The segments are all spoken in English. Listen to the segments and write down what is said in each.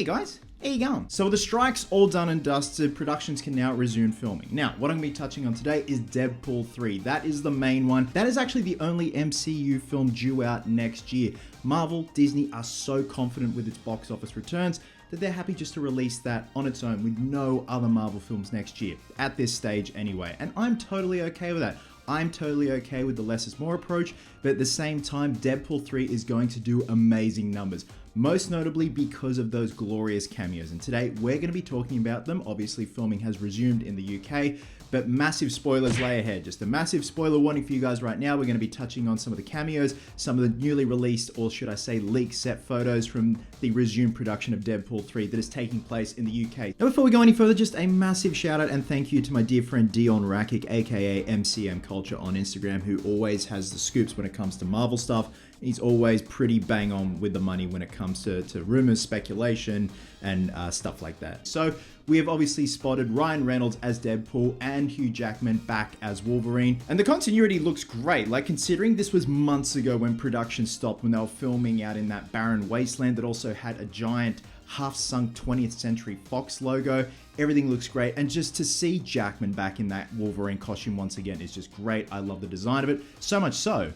Hey guys, how you going? So with the strikes all done and dusted, productions can now resume filming. Now, what I'm going to be touching on today is Deadpool 3. That is the main one. That is actually the only MCU film due out next year. Marvel, Disney are so confident with its box office returns that they're happy just to release that on its own with no other Marvel films next year, at this stage anyway. And I'm totally okay with that. I'm totally okay with the less is more approach, but at the same time, Deadpool 3 is going to do amazing numbers. Most notably because of those glorious cameos. And today we're going to be talking about them. Obviously filming has resumed in the UK, but massive spoilers lay ahead. Just a massive spoiler warning for you guys right now. We're going to be touching on some of the cameos, some of the newly released, or should I say leaked set photos from the resumed production of Deadpool 3 that is taking place in the UK. Now before we go any further, just a massive shout out and thank you to my dear friend Dion Rakic, aka MCM Culture on Instagram, who always has the scoops when it comes to Marvel stuff. He's always pretty bang on with the money when it comes to rumors, speculation, and stuff like that. So we have obviously spotted Ryan Reynolds as Deadpool and Hugh Jackman back as Wolverine. And the continuity looks great, like considering this was months ago when production stopped, when they were filming out in that barren wasteland that also had a giant half-sunk 20th Century Fox logo. Everything looks great, and just to see Jackman back in that Wolverine costume once again is just great. I love the design of it, so much so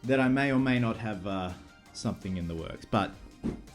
that I may or may not have something in the works, but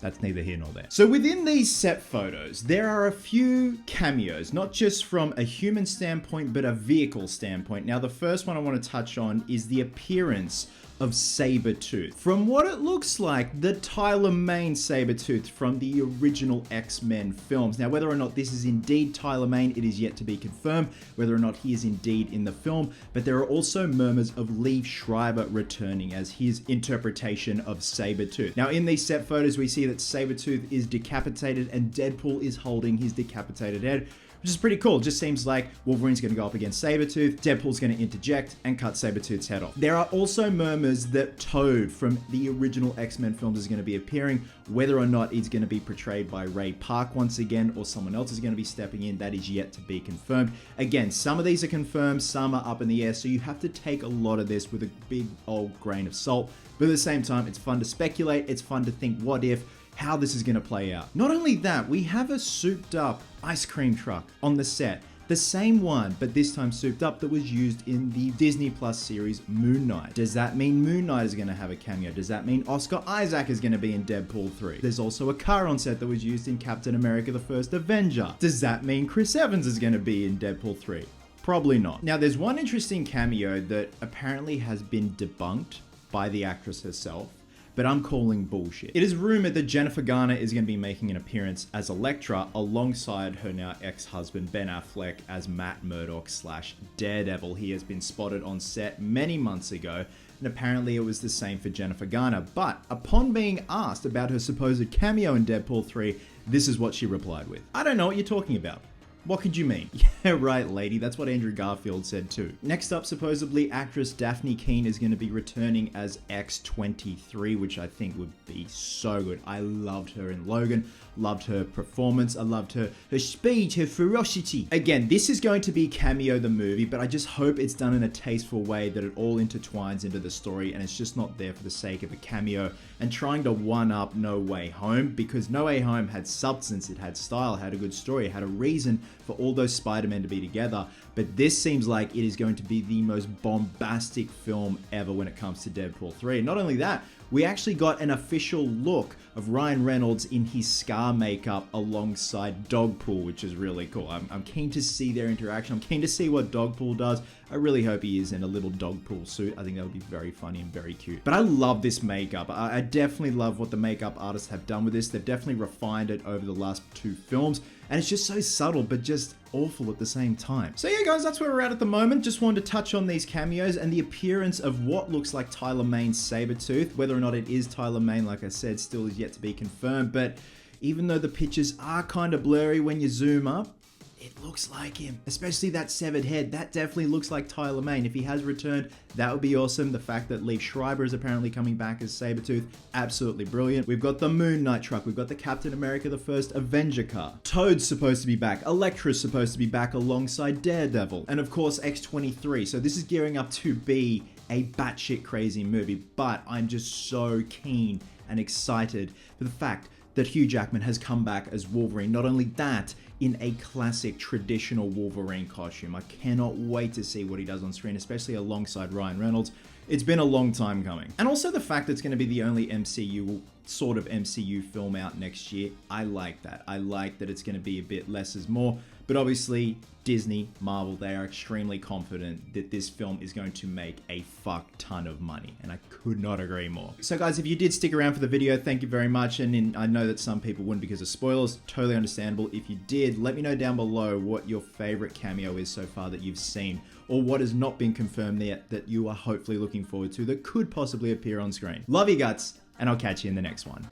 that's neither here nor there. So within these set photos, there are a few cameos, not just from a human standpoint, but a vehicle standpoint. Now, the first one I want to touch on is the appearance of Sabretooth. From what it looks like, the Tyler Mane Sabretooth from the original X-Men films. Now, whether or not this is indeed Tyler Mane, it is yet to be confirmed, whether or not he is indeed in the film, but there are also murmurs of Liev Schreiber returning as his interpretation of Sabretooth. Now, in these set photos, we see that Sabretooth is decapitated and Deadpool is holding his decapitated head, which is pretty cool. It just seems like Wolverine's going to go up against Sabretooth, Deadpool's going to interject and cut Sabretooth's head off. There are also murmurs that Toad from the original X-Men films is going to be appearing. Whether or not he's going to be portrayed by Ray Park once again or someone else is going to be stepping in, that is yet to be confirmed. Again, some of these are confirmed, some are up in the air, so you have to take a lot of this with a big old grain of salt. But at the same time, it's fun to speculate, it's fun to think what if, how this is going to play out. Not only that, we have a souped up ice cream truck on the set. The same one, but this time souped up, that was used in the Disney Plus series Moon Knight. Does that mean Moon Knight is going to have a cameo? Does that mean Oscar Isaac is going to be in Deadpool 3? There's also a car on set that was used in Captain America: The First Avenger. Does that mean Chris Evans is going to be in Deadpool 3? Probably not. Now, there's one interesting cameo that apparently has been debunked by the actress herself, but I'm calling bullshit. It is rumored that Jennifer Garner is going to be making an appearance as Elektra alongside her now ex-husband Ben Affleck as Matt Murdock / Daredevil. He has been spotted on set many months ago, and apparently it was the same for Jennifer Garner. But upon being asked about her supposed cameo in Deadpool 3, this is what she replied with: "I don't know what you're talking about. What could you mean?" Yeah, right, lady. That's what Andrew Garfield said too. Next up, supposedly actress Daphne Keane is going to be returning as X-23, which I think would be so good. I loved her in Logan, loved her performance, I loved her speed, her ferocity. Again, this is going to be Cameo the movie, but I just hope it's done in a tasteful way, that it all intertwines into the story and it's just not there for the sake of a cameo and trying to one-up No Way Home, because No Way Home had substance, it had style, had a good story, it had a reason for all those Spider-Men to be together. But this seems like it is going to be the most bombastic film ever when it comes to Deadpool 3. And not only that, we actually got an official look of Ryan Reynolds in his Scar makeup alongside Dogpool, which is really cool. I'm keen to see their interaction. I'm keen to see what Dogpool does. I really hope he is in a little Dogpool suit. I think that would be very funny and very cute. But I love this makeup. I definitely love what the makeup artists have done with this. They've definitely refined it over the last 2 films. And it's just so subtle, but just awful at the same time. So yeah, guys, that's where we're at the moment. Just wanted to touch on these cameos and the appearance of what looks like Tyler Mane's Sabretooth. Whether or not it is Tyler Mane, like I said, still is yet to be confirmed. But even though the pictures are kind of blurry when you zoom up, it looks like him, especially that severed head. That definitely looks like Tyler Mane. If he has returned, that would be awesome. The fact that Liev Schreiber is apparently coming back as Sabretooth, absolutely brilliant. We've got the Moon Knight truck. We've got the Captain America: The First Avenger car. Toad's supposed to be back. Elektra's supposed to be back alongside Daredevil. And of course, X-23. So this is gearing up to be a batshit crazy movie, but I'm just so keen and excited for the fact that Hugh Jackman has come back as Wolverine. Not only that, in a classic traditional Wolverine costume. I cannot wait to see what he does on screen, especially alongside Ryan Reynolds. It's been a long time coming. And also the fact that it's going to be the only sort of MCU film out next year. I like that. I like that it's going to be a bit less is more. But obviously, Disney, Marvel, they are extremely confident that this film is going to make a fuck ton of money. And I could not agree more. So guys, if you did stick around for the video, thank you very much. And I know that some people wouldn't because of spoilers. Totally understandable. If you did, let me know down below what your favorite cameo is so far that you've seen, or what has not been confirmed yet that you are hopefully looking forward to that could possibly appear on screen. Love you guts, and I'll catch you in the next one.